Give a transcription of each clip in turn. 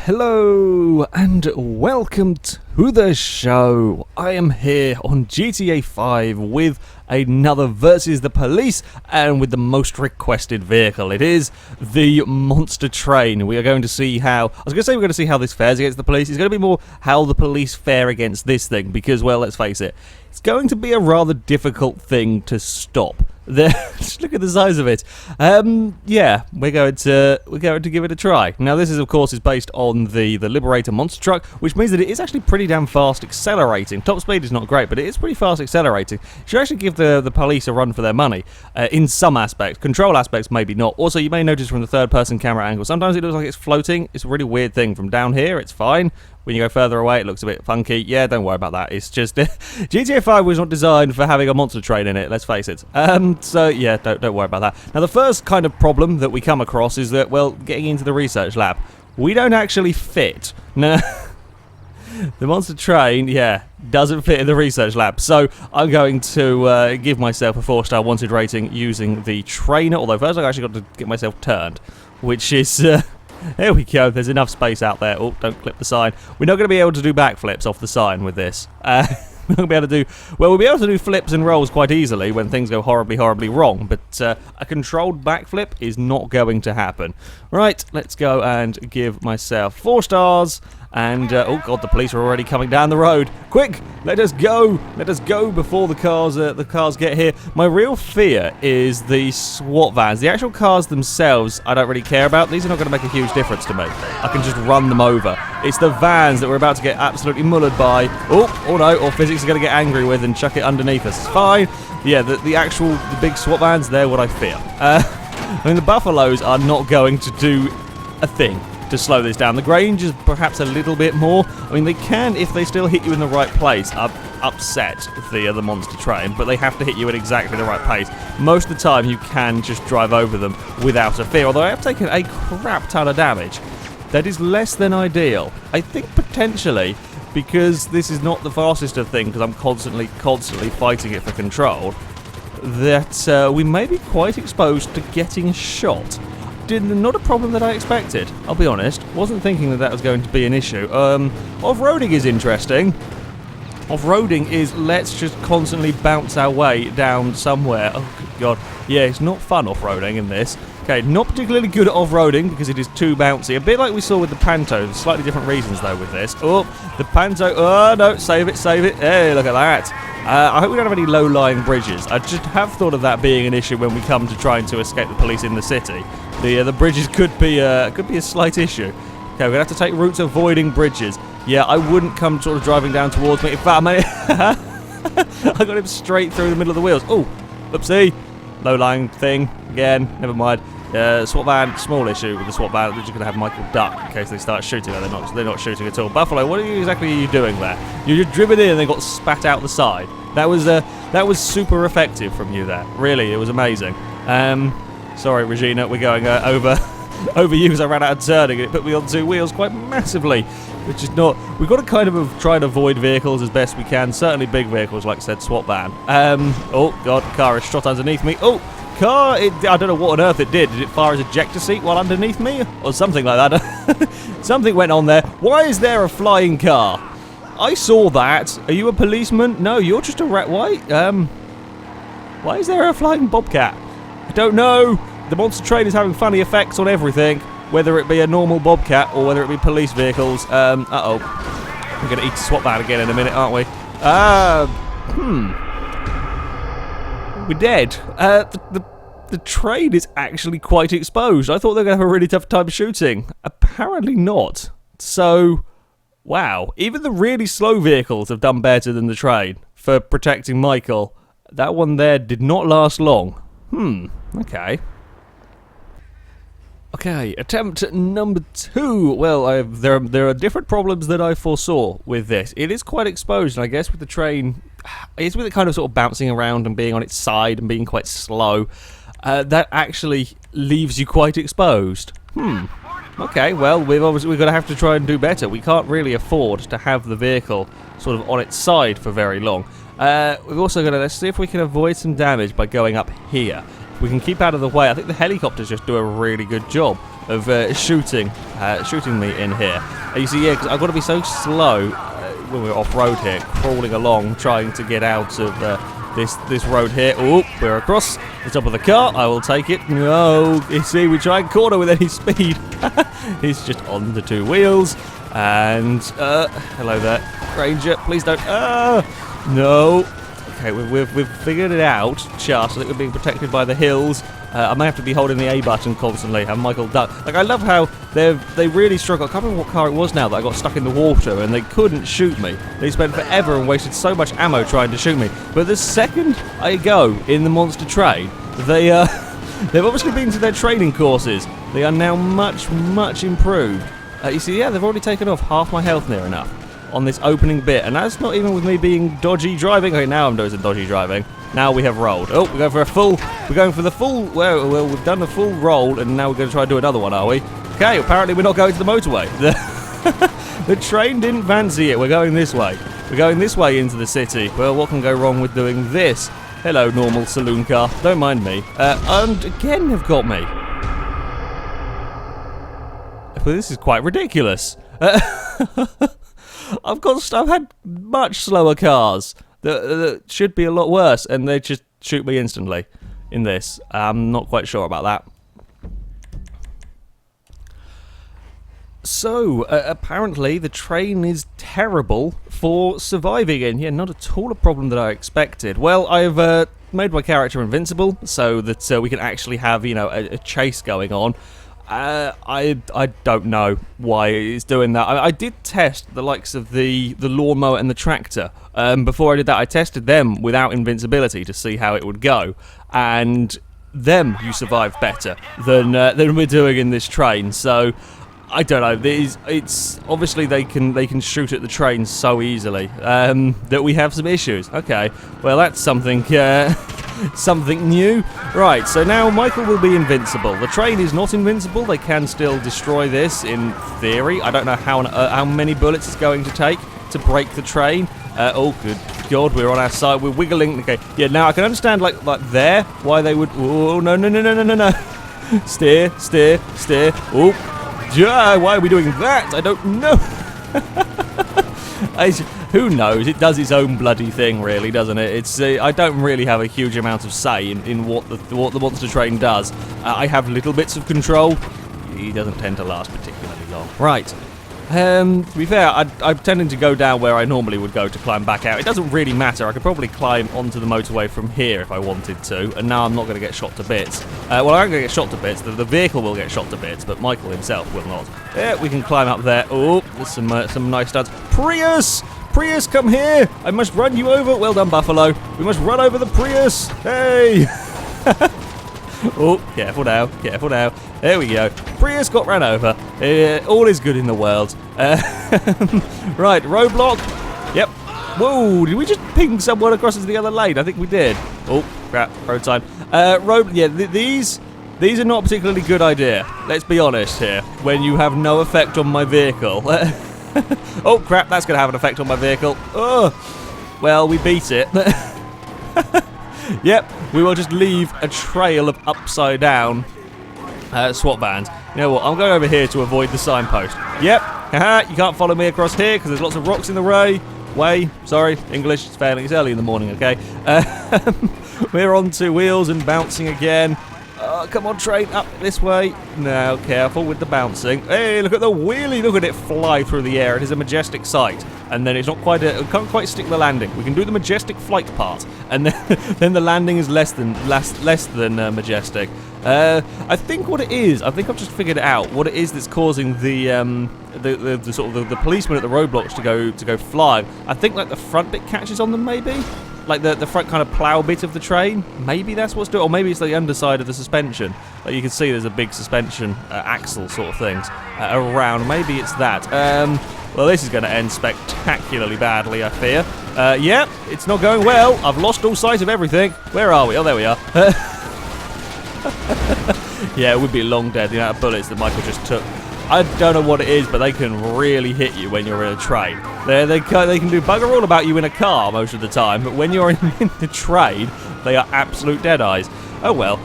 Hello and welcome to the show. I am here on GTA 5 with another versus the police and with the most requested vehicle. It is the monster train. We are going to see how, I was going to say we're going to see how this fares against the police. It's going to be more how the police fare against this thing because, well, let's face it, it's going to be a rather difficult thing to stop. Just look at the size of it. Yeah, we're going to give it a try. Now, this is, of course, is based on the Liberator monster truck, which means that it is actually pretty damn fast accelerating. Top speed is not great, but it is pretty fast accelerating. It should actually give the police a run for their money in some aspects. Control aspects, maybe not. Also, you may notice from the third-person camera angle, sometimes it looks like it's floating. It's a really weird thing. From down here, it's fine. When you go further away, it looks a bit funky. Yeah, don't worry about that. It's just GTA 5 was not designed for having a monster train in it. Let's face it. So yeah, don't worry about that. Now, the first kind of problem that we come across is that, well, getting into the research lab, we don't actually fit. No, the monster train, yeah, doesn't fit in the research lab. So I'm going to give myself a 4-star wanted rating using the trainer. Although first I've actually got to get myself turned, which is. There we go, there's enough space out there. Oh, don't clip the sign. We're not going to be able to do backflips off the sign with this. We're not going to be able to do... Well, we'll be able to do flips and rolls quite easily when things go horribly, horribly wrong. But a controlled backflip is not going to happen. Right, let's go and give myself 4 stars. And, oh god, the police are already coming down the road. Quick, let us go. Let us go before the cars get here. My real fear is the SWAT vans. The actual cars themselves, I don't really care about. These are not going to make a huge difference to me. I can just run them over. It's the vans that we're about to get absolutely mullered by. Oh no, or physics are going to get angry with and chuck it underneath us. It's fine. Yeah, the big SWAT vans, they're what I fear. I mean, the Buffaloes are not going to do a thing to slow this down. The Grange is perhaps a little bit more. I mean, they can, if they still hit you in the right place, upset the monster train, but they have to hit you at exactly the right pace. Most of the time, you can just drive over them without a fear, although I have taken a crap ton of damage. That is less than ideal. I think potentially, because this is not the fastest of things, because I'm constantly fighting it for control, that we may be quite exposed to getting shot. Not a problem that I expected, I'll be honest. Wasn't thinking that was going to be an issue. Off-roading is interesting. Off-roading is let's just constantly bounce our way down somewhere. Oh, good God. Yeah, it's not fun off-roading in this. Okay, not particularly good at off-roading because it is too bouncy. A bit like we saw with the Panto. Slightly different reasons, though, with this. Oh, the Panto. Oh, no, save it. Hey, look at that. I hope we don't have any low-lying bridges. I just have thought of that being an issue when we come to trying to escape the police in the city. The bridges could be a slight issue. Okay, we're going to have to take routes avoiding bridges. Yeah, I wouldn't come sort of driving down towards me. In fact, I got him straight through the middle of the wheels. Oh, oopsie. Low-lying thing. Again, never mind. SWAT van, small issue with the SWAT van. We're just going to have Michael duck in case they start shooting. No, they're not shooting at all. Buffalo, what exactly are you doing there? You just driven in and they got spat out the side. That was super effective from you there. Really, it was amazing. Sorry, Regina, we're going over you because I ran out of turning and it put me on 2 wheels quite massively, which is not... We've got to kind of try and avoid vehicles as best we can. Certainly big vehicles, like I said, SWAT van. Oh, God, car is shot underneath me. Oh, car, I don't know what on earth it did. Did it fire his ejector seat while underneath me? Or something like that. Something went on there. Why is there a flying car? I saw that. Are you a policeman? No, you're just a rat. Why is there a flying bobcat? I don't know. The monster train is having funny effects on everything, whether it be a normal bobcat or whether it be police vehicles. Uh-oh. We're going to eat a SWAT van again in a minute, aren't we? We're dead. The train is actually quite exposed. I thought they were going to have a really tough time shooting. Apparently not. So, wow. Even the really slow vehicles have done better than the train for protecting Michael. That one there did not last long. Okay. Okay, attempt number 2. Well, there are different problems that I foresaw with this. It is quite exposed, and I guess with the train, it's with it kind of sort of bouncing around and being on its side and being quite slow, that actually leaves you quite exposed. Okay, well, we're going to have to try and do better. We can't really afford to have the vehicle sort of on its side for very long. We've also got to, let's see if we can avoid some damage by going up here. If we can keep out of the way. I think the helicopters just do a really good job of shooting me in here. And you see, yeah, because I've got to be so slow when we're off-road here, crawling along, trying to get out of this road here. Oh, we're across the top of the car. I will take it. No, you see, we try and corner with any speed. He's just on the two wheels. And, hello there, Ranger. Please don't. No. Okay, we've figured it out. Just, I think we're being protected by the hills. I may have to be holding the A button constantly. Have Michael duck. Like, I love how they really struggle. I can't remember what car it was now that I got stuck in the water and they couldn't shoot me. They spent forever and wasted so much ammo trying to shoot me. But the second I go in the monster train, they've obviously been to their training courses. They are now much, much improved. You see, yeah, they've already taken off half my health near enough on this opening bit, and that's not even with me being dodgy driving. Okay, now I'm doing some dodgy driving. Now we have rolled. Oh, we're going for the full, well, we've done the full roll, and now we're going to try and do another one, are we? Okay, apparently we're not going to the motorway. The train didn't fancy it. We're going this way. We're going this way into the city. Well, what can go wrong with doing this? Hello, normal saloon car. Don't mind me. And again, they've got me. Well, this is quite ridiculous. I've had much slower cars that should be a lot worse, and they just shoot me instantly in this. I'm not quite sure about that. So, apparently the train is terrible for surviving in. Yeah, not at all a problem that I expected. Well, I've made my character invincible so that we can actually have, you know, a chase going on. I don't know why it's doing that. I did test the likes of the lawnmower and the tractor. Before I did that, I tested them without invincibility to see how it would go, and them you survive better than we're doing in this train. So I don't know. It's obviously they can shoot at the train so easily that we have some issues. Okay, well that's something. Something new. Right, so now Michael will be invincible. The train is not invincible. They can still destroy this in theory. I don't know how many bullets it's going to take to break the train. Oh, good God, we're on our side. We're wiggling. Okay, yeah, now I can understand, like there, why they would... Oh, no. Steer. Oh, yeah, why are we doing that? I don't know. Who knows? It does its own bloody thing, really, doesn't it? It's I don't really have a huge amount of say in what the monster train does. I have little bits of control. He doesn't tend to last particularly long. Right. To be fair, I'm tending to go down where I normally would go to climb back out. It doesn't really matter. I could probably climb onto the motorway from here if I wanted to, and now I'm not going to get shot to bits. Well, I'm going to get shot to bits. The vehicle will get shot to bits, but Michael himself will not. Yeah, we can climb up there. Oh, there's some nice stunts. Prius, come here! I must run you over. Well done, Buffalo. We must run over the Prius. Hey! Oh, careful now. There we go. Prius got ran over. All is good in the world. Right, roadblock. Yep. Whoa, did we just ping someone across into the other lane? I think we did. Oh, crap. Road sign. These are not a particularly good idea. Let's be honest here. When you have no effect on my vehicle. Oh, crap, that's going to have an effect on my vehicle. Oh, well, we beat it. Yep, we will just leave a trail of upside down SWAT vans. You know what, I'm going over here to avoid the signpost. Yep, you can't follow me across here because there's lots of rocks in the way. Sorry, English, it's failing. It's early in the morning, okay? We're on two wheels and bouncing again. Come on, train, up this way. Now, careful with the bouncing. Hey, look at the wheelie. Look at it fly through the air. It is a majestic sight. And then it's not quite it can't quite stick the landing. We can do the majestic flight part, and then the landing is less than majestic. I think what it is, I think I've just figured it out. What it is that's causing the sort of the policemen at the roadblocks to go flying. I think like the front bit catches on them, maybe. Like the front kind of plough bit of the train. Maybe that's what's doing it. Or maybe it's the underside of the suspension. Like you can see there's a big suspension axle sort of things around. Maybe it's that. Well, this is going to end spectacularly badly, I fear. Yep, it's not going well. I've lost all sight of everything. Where are we? Oh, there we are. Yeah, it would be long dead, the amount of bullets that Michael just took. I don't know what it is, but they can really hit you when you're in a train. They can do bugger all about you in a car most of the time, but when you're in the train, they are absolute dead eyes. Oh well.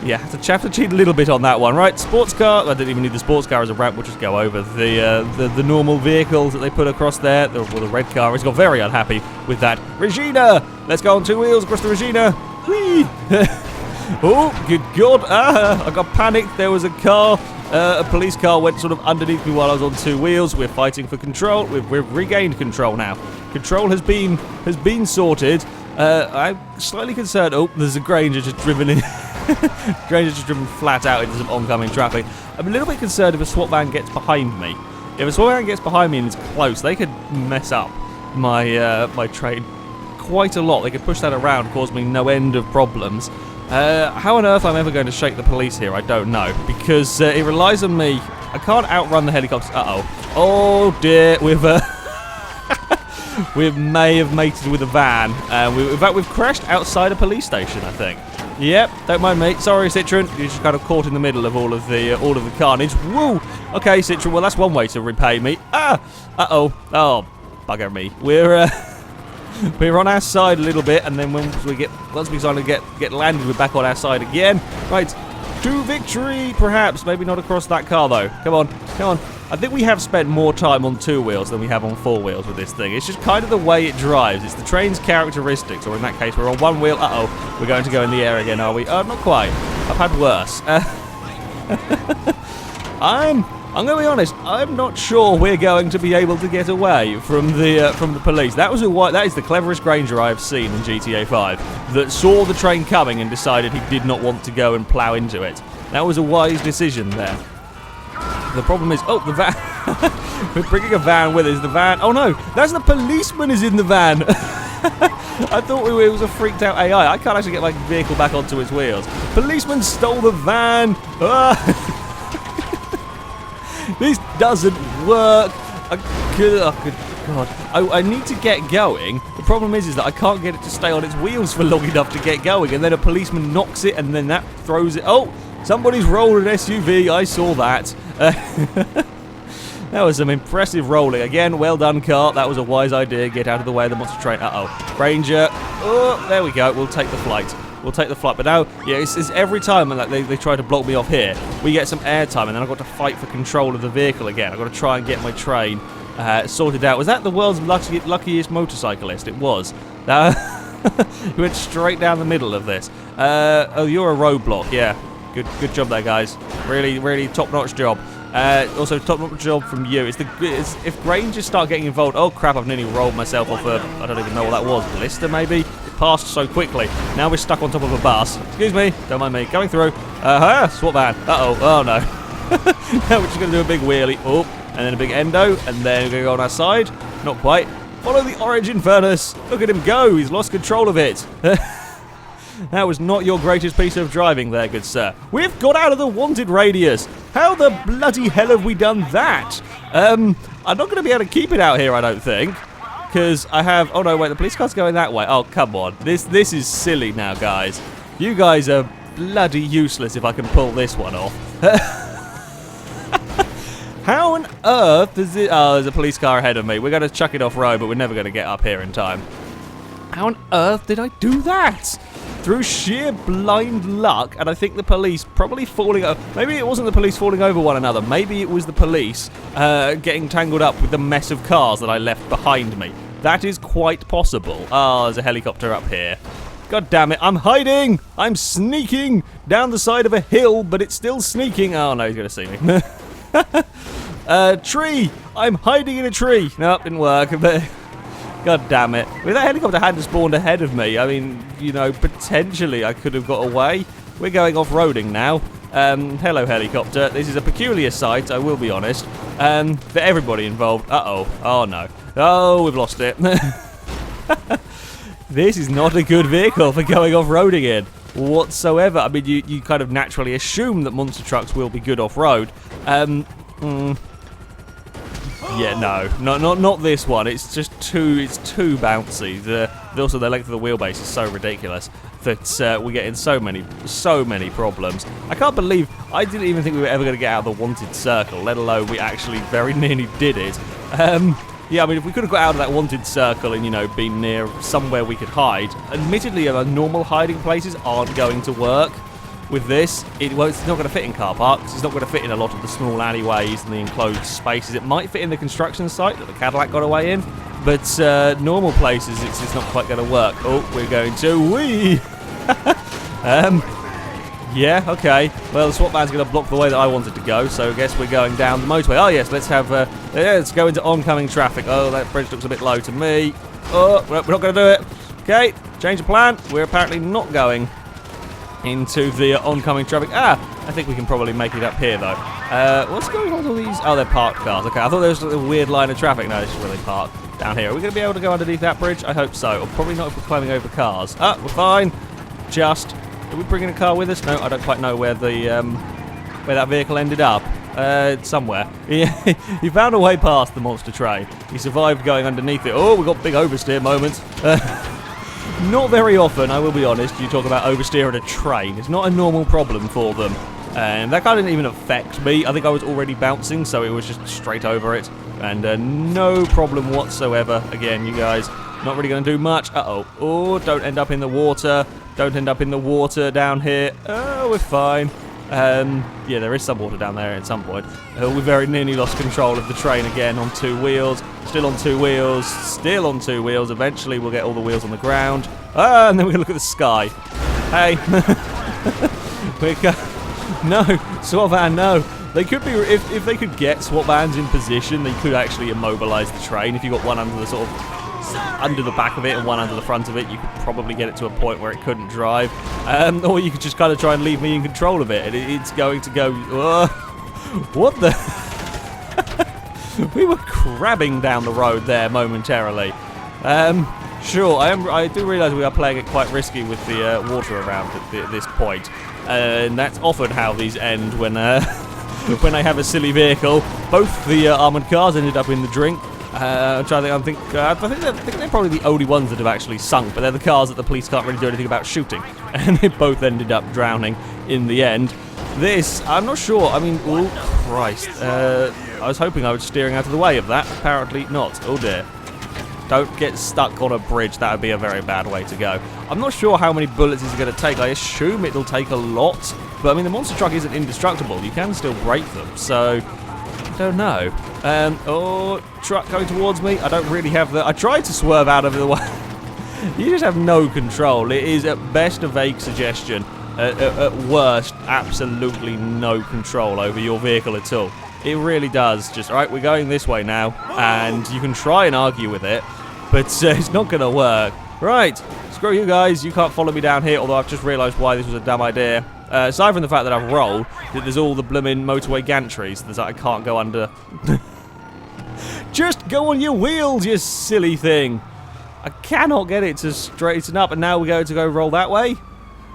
Yeah, have to cheat a little bit on that one, right? Sports car. I didn't even need the sports car as a ramp. We'll just go over the normal vehicles that they put across there. The red car has got very unhappy with that. Regina, let's go on 2 wheels across the Regina. Whee! Oh, good God! I got panicked. There was a car. A police car went sort of underneath me while I was on 2 wheels. We're fighting for control. We've regained control now. Control has been sorted. I'm slightly concerned. Oh, there's a Granger just driven in. Granger just driven flat out into some oncoming traffic. I'm a little bit concerned if a SWAT van gets behind me. If a SWAT van gets behind me and it's close, they could mess up my my train quite a lot. They could push that around, cause me no end of problems. How on earth I'm ever going to shake the police here, I don't know, because it relies on me. I can't outrun the helicopters. Oh dear, we may have mated with a van. In fact, we've crashed outside a police station, I think. Yep, don't mind me. Sorry, Citroen. You're just kind of caught in the middle of all of the carnage. Woo! Okay, Citroen. Well, that's one way to repay me. Oh, bugger me. We're on our side a little bit, and then once we kind of get landed, we're back on our side again. Right, to victory, perhaps. Maybe not across that car though. Come on. I think we have spent more time on 2 wheels than we have on 4 wheels with this thing. It's just kind of the way it drives. It's the train's characteristics, or in that case, we're on 1 wheel. We're going to go in the air again, are we? Not quite. I've had worse. I'm going to be honest. I'm not sure we're going to be able to get away from the police. That is the cleverest Granger I have seen in GTA 5. That saw the train coming and decided he did not want to go and plough into it. That was a wise decision there. The problem is, the van. We're bringing a van with us. The van. Oh no, that's the policeman is in the van. I thought it was a freaked out AI. I can't actually get my vehicle back onto its wheels. Policeman stole the van. This doesn't work. Good God. I need to get going. The problem is that I can't get it to stay on its wheels for long enough to get going, and then a policeman knocks it, and then that throws it. Oh, somebody's rolled an SUV. I saw that. That was some impressive rolling. Again, well done, car. That was a wise idea. Get out of the way of the monster train. Ranger. Oh, there we go. We'll take the flight. But now, yeah, it's every time like they try to block me off here, we get some airtime, and then I've got to fight for control of the vehicle again. I've got to try and get my train sorted out. Was that the world's luckiest motorcyclist? It was. He went straight down the middle of this. You're a roadblock. Yeah. Good job there, guys. Really top-notch job. Also, top-notch job from you. If Grangers start getting involved... Oh, crap, I've nearly rolled myself off I don't even know what that was. Blister, maybe? It passed so quickly. Now we're stuck on top of a bus. Excuse me. Don't mind me. Going through. SWAT van. Oh, no. Now we're just going to do a big wheelie. Oh, and then a big endo. And then we're going to go on our side. Not quite. Follow the origin furnace. Look at him go. He's lost control of it. That was not your greatest piece of driving there, good sir. We've got out of the wanted radius. How the bloody hell have we done that? I'm not going to be able to keep it out here, I don't think. Because I have... Oh, no, wait, the police car's going that way. Oh, come on. This is silly now, guys. You guys are bloody useless if I can pull this one off. How on earth does it... Oh, there's a police car ahead of me. We're going to chuck it off-road, but we're never going to get up here in time. How on earth did I do that? Through sheer blind luck, and I think the police probably falling over. Maybe it wasn't the police falling over one another. Maybe it was the police getting tangled up with the mess of cars that I left behind me. That is quite possible. Oh, there's a helicopter up here. God damn it, I'm hiding! I'm sneaking down the side of a hill, but it's still sneaking. Oh no, he's going to see me. Tree! I'm hiding in a tree. Nope, didn't work. God damn it. If that helicopter hadn't spawned ahead of me, I mean, you know, potentially I could have got away. We're going off-roading now. Hello, helicopter. This is a peculiar sight, I will be honest. For everybody involved. Oh, no. Oh, we've lost it. This is not a good vehicle for going off-roading in whatsoever. I mean, you kind of naturally assume that monster trucks will be good off-road. Yeah, no, not this one. It's just too bouncy. Also, the length of the wheelbase is so ridiculous that we're getting so many problems. I can't believe I didn't even think we were ever going to get out of the wanted circle, let alone we actually very nearly did it. Yeah, I mean, if we could have got out of that wanted circle and, you know, been near somewhere we could hide, admittedly, our normal hiding places aren't going to work. with this, it's not going to fit in car parks. It's not going to fit in a lot of the small alleyways and the enclosed spaces. It might fit in the construction site that the Cadillac got away in, but normal places, it's not quite going to work. Oh, we're going to whee! Yeah, okay. Well, the SWAT van's going to block the way that I wanted to go, so I guess we're going down the motorway. Oh, yes, let's go into oncoming traffic. Oh, that bridge looks a bit low to me. Oh, we're not going to do it. Okay, change of plan. We're apparently not going into the oncoming traffic. I think we can probably make it up here, though. What's going on with all these? Oh, they're parked cars. Okay, I thought there was a weird line of traffic. No, it's just really parked down here. Are we going to be able to go underneath that bridge? I hope so. Or probably not if we're climbing over cars. We're fine. Just... Are we bringing a car with us? No, I don't quite know where where that vehicle ended up. Somewhere. He found a way past the monster train. He survived going underneath it. Oh, we got big oversteer moments. Not very often, I will be honest, you talk about oversteering a train. It's not a normal problem for them. And that guy didn't even affect me. I think I was already bouncing, so it was just straight over it. And no problem whatsoever. Again, you guys, not really going to do much. Uh-oh. Oh, don't end up in the water. Don't end up in the water down here. Oh, we're fine. Yeah, there is some water down there at some point. We very nearly lost control of the train again on 2 wheels. Still on 2 wheels. Still on 2 wheels. Eventually, we'll get all the wheels on the ground. And then we're going to look at the sky. Hey. No, SWAT van, no. They could be, if they could get SWAT vans in position, they could actually immobilize the train. If you got one under the under the back of it and one under the front of it, you could probably get it to a point where it couldn't drive. Or you could just kind of try and leave me in control of it, and it's going to go... what the... We were crabbing down the road there momentarily. Sure, I do realise we are playing it quite risky with the water around at this point. And that's often how these end when when I have a silly vehicle. Both the armoured cars ended up in the drink. I think they're probably the only ones that have actually sunk, but they're the cars that the police can't really do anything about shooting, and they both ended up drowning in the end. This, I'm not sure. I mean, oh Christ! I was hoping I was steering out of the way of that. Apparently not. Oh dear! Don't get stuck on a bridge. That would be a very bad way to go. I'm not sure how many bullets it's going to take. I assume it'll take a lot, but I mean the monster truck isn't indestructible. You can still break them, so. I don't know. Oh, truck going towards me. I don't really have the... I tried to swerve out of the way. You just have no control. It is at best a vague suggestion. At worst, absolutely no control over your vehicle at all. It really does. Just, all right, we're going this way now. And you can try and argue with it, but it's not going to work. Right, screw you guys. You can't follow me down here, although I've just realised why this was a dumb idea. Aside from the fact that I've rolled, that there's all the blooming motorway gantries that I can't go under. Just go on your wheels, you silly thing. I cannot get it to straighten up, and now we're going to go roll that way.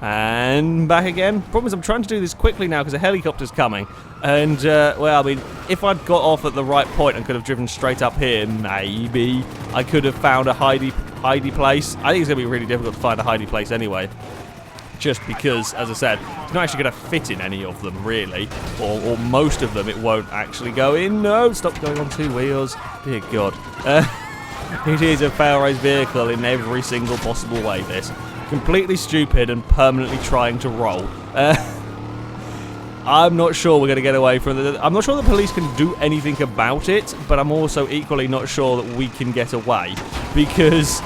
And back again. Problem is I'm trying to do this quickly now because a helicopter's coming. And, well, I mean, if I'd got off at the right point and could have driven straight up here, maybe I could have found a hidey place. I think it's going to be really difficult to find a hidey place anyway. Just because, as I said, it's not actually going to fit in any of them, really. Or most of them, it won't actually go in. No, stop going on 2 wheels. Dear God. It is a FailRace vehicle in every single possible way, this. Completely stupid and permanently trying to roll. I'm not sure we're going to get away from it. I'm not sure the police can do anything about it, but I'm also equally not sure that we can get away. Because,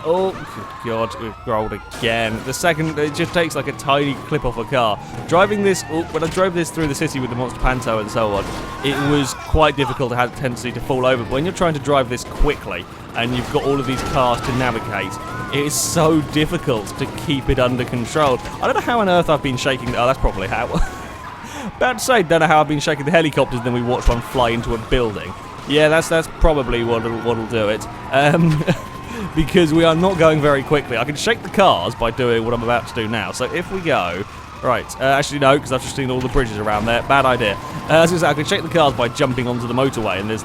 oh, good God, we've rolled again. The second, it just takes like a tiny clip off a car. Driving this, when I drove this through the city with the Monster Panto and so on, it was quite difficult to have a tendency to fall over. But when you're trying to drive this quickly, and you've got all of these cars to navigate, it is so difficult to keep it under control. I don't know how on earth I've been shaking. Oh, that's probably how. About to say, don't know how I've been shaking the helicopters, then we watch one fly into a building. Yeah, that's probably what'll do it. Because we are not going very quickly. I can shake the cars by doing what I'm about to do now. So if we go... Right, actually no, because I've just seen all the bridges around there. Bad idea. As I say, I can shake the cars by jumping onto the motorway, and there's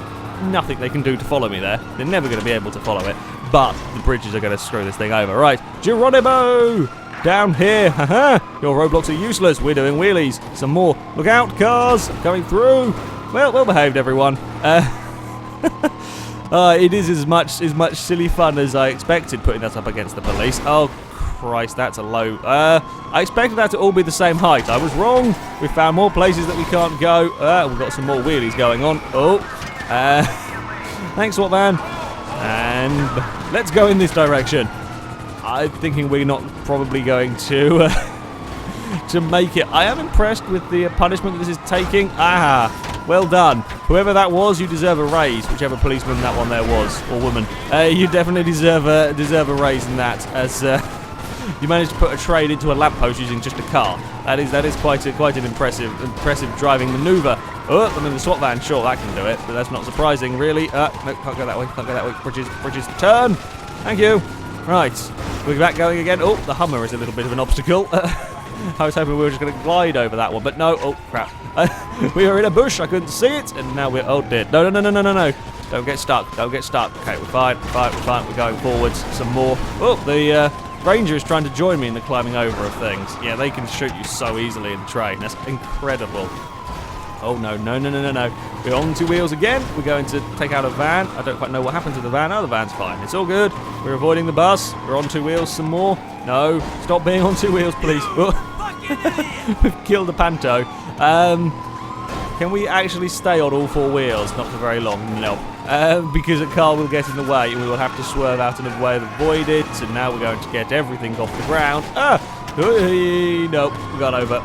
nothing they can do to follow me there. They're never going to be able to follow it. But the bridges are going to screw this thing over. Right, Geronimo! Down here, haha! Your roadblocks are useless. We're doing wheelies. Some more. Look out, cars coming through. Well behaved, everyone. It is as much silly fun as I expected putting that up against the police. Oh Christ, that's a low. I expected that to all be the same height. I was wrong. We found more places that we can't go. We've got some more wheelies going on. Oh. Thanks, SWAT van. And let's go in this direction. I'm thinking we're not probably going to to make it. I am impressed with the punishment that this is taking. Well done. Whoever that was, you deserve a raise. Whichever policeman that one there was, or woman. You definitely deserve a raise in that, as you managed to put a train into a lamppost using just a car. That is quite an impressive driving manoeuvre. Oh, I mean the SWAT van, sure, that can do it, but that's not surprising, really. No, can't go that way, can't go that way. Bridges, turn! Thank you! Right, we're back going again. Oh, the Hummer is a little bit of an obstacle. I was hoping we were just going to glide over that one, but no. Oh, crap. We were in a bush, I couldn't see it, and now we're... Oh, dear. No. Don't get stuck. Okay, we're fine. We're going forwards some more. Oh, the Ranger is trying to join me in the climbing over of things. Yeah, they can shoot you so easily in the train. That's incredible. Oh, no. We're on two wheels again. We're going to take out a van. I don't quite know what happened to the van. Oh, the van's fine. It's all good. We're avoiding the bus. We're on two wheels some more. No, stop being on two wheels, please. We've killed the Panto. Can we actually stay on all four wheels? Not for very long, no. Because a car will get in the way and we will have to swerve out of the way to avoid it. And now we're going to get everything off the ground. No, we got over.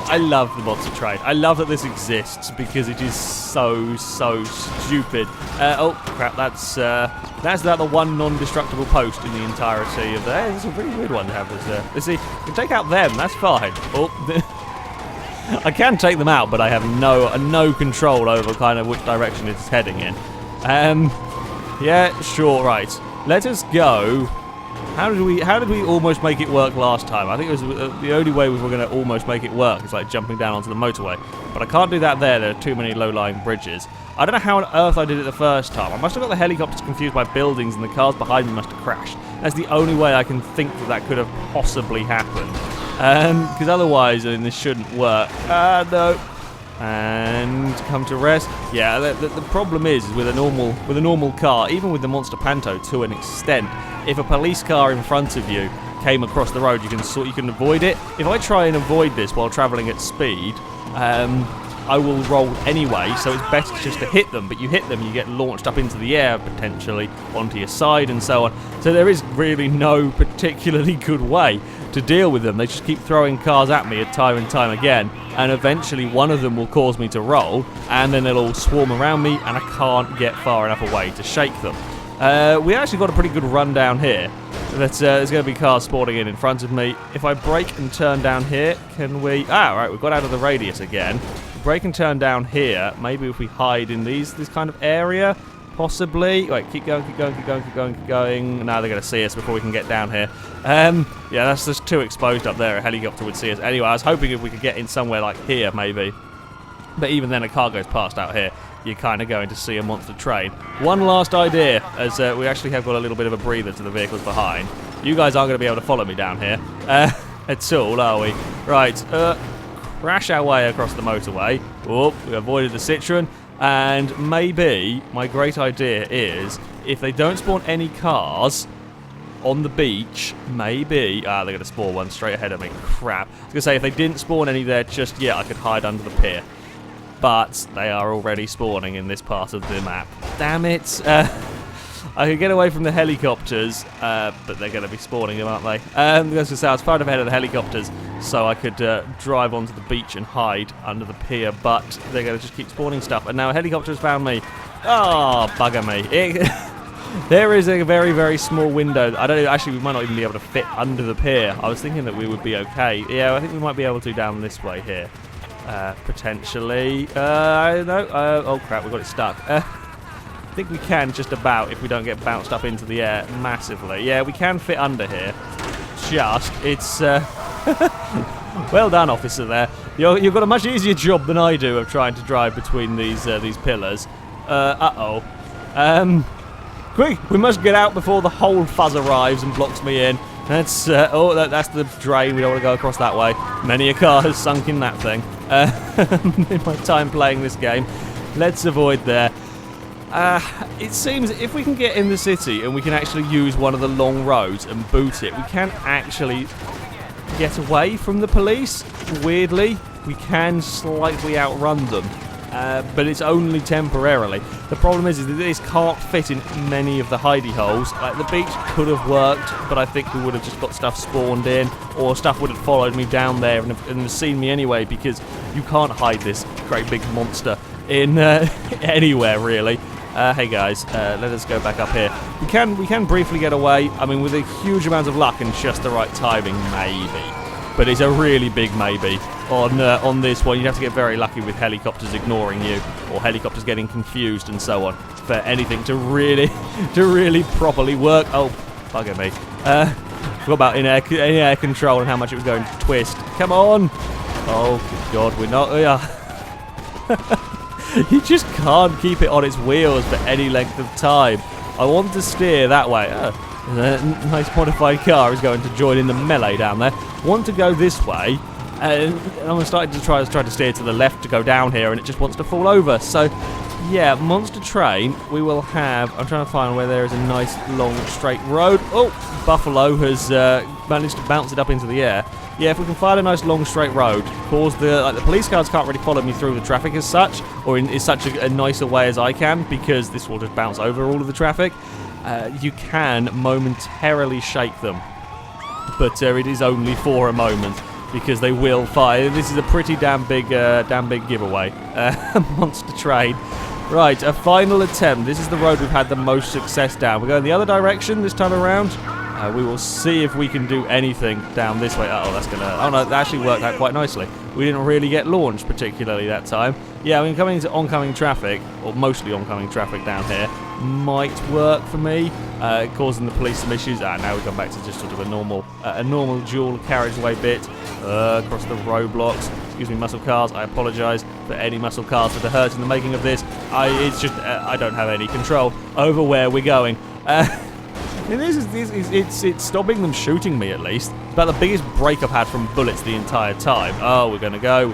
I love the monster train. I love that this exists because it is so stupid. Oh crap! That's about the one non-destructible post in the entirety of there. It's a really weird one to have. Let's see. You can take out them. That's fine. Oh, I can take them out, but I have no control over kind of which direction it's heading in. Yeah, sure. Right. Let us go. How did we almost make it work last time? I think it was the only way we were going to almost make it work is like jumping down onto the motorway. But I can't do that there. There are too many low-lying bridges. I don't know how on earth I did it the first time. I must have got the helicopters confused by buildings and the cars behind me must have crashed. That's the only way I can think that could have possibly happened. Because otherwise, I mean, this shouldn't work. No. And come to rest. Yeah, the problem is with a normal car, even with the Monster Panto to an extent, if a police car in front of you came across the road, you can avoid it. If I try and avoid this while travelling at speed, I will roll anyway, so it's better just to hit them. But you hit them, you get launched up into the air, potentially onto your side and so on. So there is really no particularly good way to deal with them. They just keep throwing cars at me time and time again, and eventually one of them will cause me to roll, and then they'll all swarm around me, and I can't get far enough away to shake them. We actually got a pretty good run down here. There's going to be cars spawning in front of me. If I brake and turn down here, can we... right, we've got out of the radius again. Brake and turn down here. Maybe if we hide in this kind of area, possibly. Wait, keep going. Now they're going to see us before we can get down here. Yeah, that's just too exposed up there. A helicopter would see us. Anyway, I was hoping if we could get in somewhere like here, maybe. But even then, a car goes past out here. You're kind of going to see a monster train. One last idea, as we actually have got a little bit of a breather to the vehicles behind. You guys aren't going to be able to follow me down here at all, are we? Right, crash our way across the motorway. Oh, we avoided the Citroen. And maybe my great idea is, if they don't spawn any cars on the beach, maybe... they're going to spawn one straight ahead of me. Crap. I was going to say, if they didn't spawn any there just yet, I could hide under the pier. But they are already spawning in this part of the map. Damn it. I could get away from the helicopters, but they're going to be spawning them, aren't they? I was going to say, I was far ahead of the helicopters, so I could drive onto the beach and hide under the pier, but they're going to just keep spawning stuff. And now a helicopter's found me. Oh, bugger me. There is a very, very small window. I don't know, actually, we might not even be able to fit under the pier. I was thinking that we would be okay. Yeah, I think we might be able to down this way here. Potentially. No. Oh, crap, we got it stuck. I think we can just about if we don't get bounced up into the air massively. Yeah, we can fit under here. It's... well done, officer there. You've got a much easier job than I do of trying to drive between these pillars. Quick, we must get out before the whole fuzz arrives and blocks me in. That's that's the drain. We don't want to go across that way. Many a car has sunk in that thing. In my time playing this game, let's avoid there. It seems if we can get in the city and we can actually use one of the long roads and boot it, we can actually get away from the police. Weirdly, we can slightly outrun them. But it's only temporarily. The problem is that this can't fit in many of the hidey holes. Like, the beach could have worked, but I think we would have just got stuff spawned in, or stuff would have followed me down there and have seen me anyway, because you can't hide this great big monster in anywhere, really. Hey guys, let us go back up here. We can briefly get away. I mean, with a huge amount of luck and just the right timing, maybe. But it's a really big maybe on this one. You'd have to get very lucky with helicopters ignoring you, or helicopters getting confused and so on, for anything to really properly work. Oh, bugger me. Forgot about in-air control and how much it was going to twist. Come on! Oh, good God, we're not... You just can't keep it on its wheels for any length of time. I want to steer that way. A nice modified car is going to join in the melee down there. Want to go this way, and I'm starting to try to steer to the left to go down here, and it just wants to fall over. So, yeah, monster train. We will have. I'm trying to find where there is a nice long straight road. Oh, Buffalo has managed to bounce it up into the air. Yeah, if we can find a nice long straight road, cause the police cars can't really follow me through the traffic as such, or in such a nicer way as I can, because this will just bounce over all of the traffic. You can momentarily shake them, but it is only for a moment, because they will fire. This is a pretty damn big giveaway. Monster train. Right, a final attempt. This is the road we've had the most success down. We're going the other direction this time around. We will see if we can do anything down this way. Oh, that's gonna... Oh no, that actually worked out quite nicely. We didn't really get launched particularly that time. Yeah, I mean, coming into oncoming traffic, or mostly oncoming traffic down here, might work for me, causing the police some issues. Now we've gone back to just sort of a normal dual carriageway bit, across the roadblocks. Excuse me, muscle cars. I apologise for any muscle cars that are hurt in the making of this. It's just I don't have any control over where we're going. And it's stopping them shooting me, at least. It's about the biggest break I've had from bullets the entire time. Oh, we're going to go.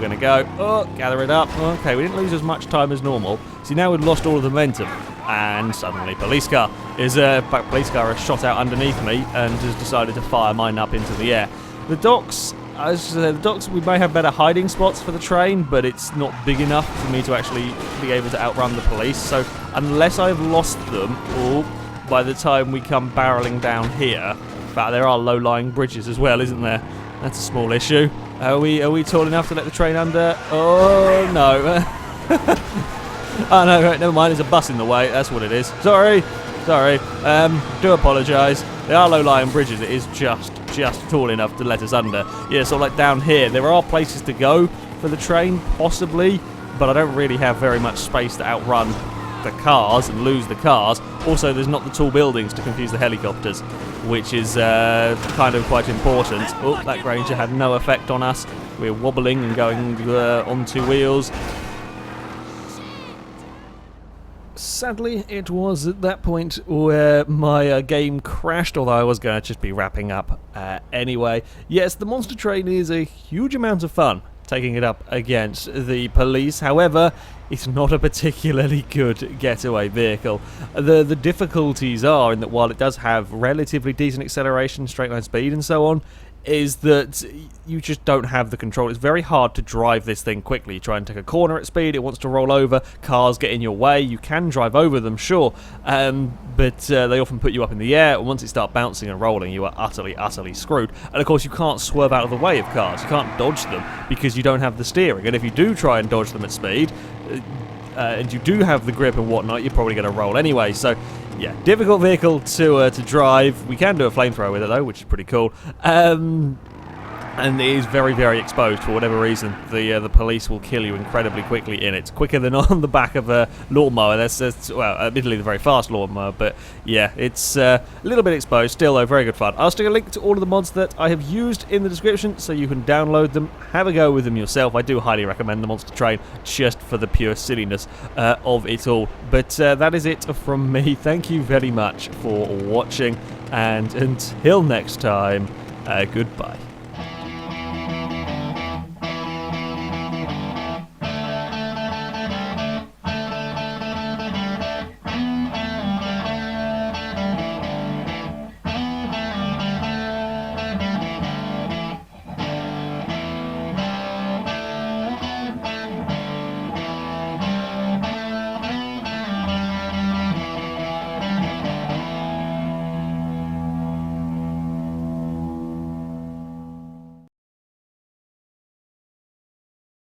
Oh, gather it up. Okay, we didn't lose as much time as normal. See, now we've lost all of the momentum. And suddenly, police car has shot out underneath me and has decided to fire mine up into the air. The docks, we may have better hiding spots for the train, but it's not big enough for me to actually be able to outrun the police. So unless I've lost them, by the time we come barreling down here, but there are low-lying bridges as well, isn't there? That's a small issue. Are we tall enough to let the train under? Oh no! Oh no! Right, never mind. There's a bus in the way. That's what it is. Sorry. Do apologise. They are low-lying bridges. It is just tall enough to let us under. Yeah, so like down here, there are places to go for the train, possibly, but I don't really have very much space to outrun the cars and lose the cars. Also, there's not the tall buildings to confuse the helicopters, which is kind of quite important. Oh, that Granger had no effect on us. We're wobbling and going on two wheels. Sadly, it was at that point where my game crashed, although I was going to just be wrapping up anyway. Yes, the monster train is a huge amount of fun, taking it up against the police. However, it's not a particularly good getaway vehicle. The difficulties are in that while it does have relatively decent acceleration, straight line speed and so on, is that you just don't have the control. It's very hard to drive this thing quickly. You try and take a corner at speed, it wants to roll over, cars get in your way, you can drive over them, sure, but they often put you up in the air, and once it starts bouncing and rolling, you are utterly screwed. And of course, you can't swerve out of the way of cars, you can't dodge them, because you don't have the steering, and if you do try and dodge them at speed, and you do have the grip and whatnot, you're probably going to roll anyway. So yeah, difficult vehicle to drive. We can do a flamethrower with it though, which is pretty cool. And it is very exposed for whatever reason. The police will kill you incredibly quickly in it, quicker than on the back of a lawnmower. That's well, admittedly the very fast lawnmower, but yeah, it's a little bit exposed. Still though, very good fun. I'll stick a link to all of the mods that I have used in the description, so you can download them, have a go with them yourself. I do highly recommend the Monster Train just for the pure silliness of it all. But that is it from me. Thank you very much for watching, and until next time, goodbye.